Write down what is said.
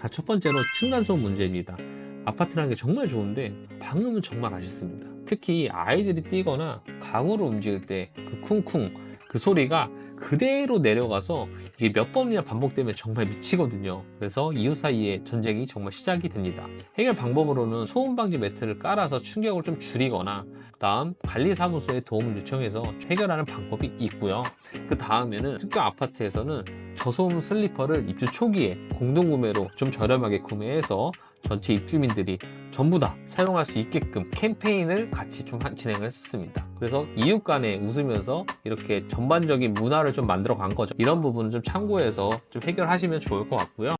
첫 번째로 층간소음 문제입니다. 아파트라는 게 정말 좋은데 방음은 정말 아쉽습니다. 특히 아이들이 뛰거나 강으로 움직일 때 그 쿵쿵 그 소리가 그대로 내려가서 이게 몇 번이나 반복되면 정말 미치거든요. 그래서 이웃 사이에 전쟁이 정말 시작이 됩니다. 해결 방법으로는 소음 방지 매트를 깔아서 충격을 좀 줄이거나, 그다음 관리사무소에 도움을 요청해서 해결하는 방법이 있고요. 그 다음에는 특정 아파트에서는 저소음 슬리퍼를 입주 초기에 공동구매로 좀 저렴하게 구매해서 전체 입주민들이 전부 다 사용할 수 있게끔 캠페인을 같이 좀 진행을 했었습니다. 그래서 이웃 간에 웃으면서 이렇게 전반적인 문화를 좀 만들어 간 거죠. 이런 부분은 좀 참고해서 좀 해결하시면 좋을 것 같고요.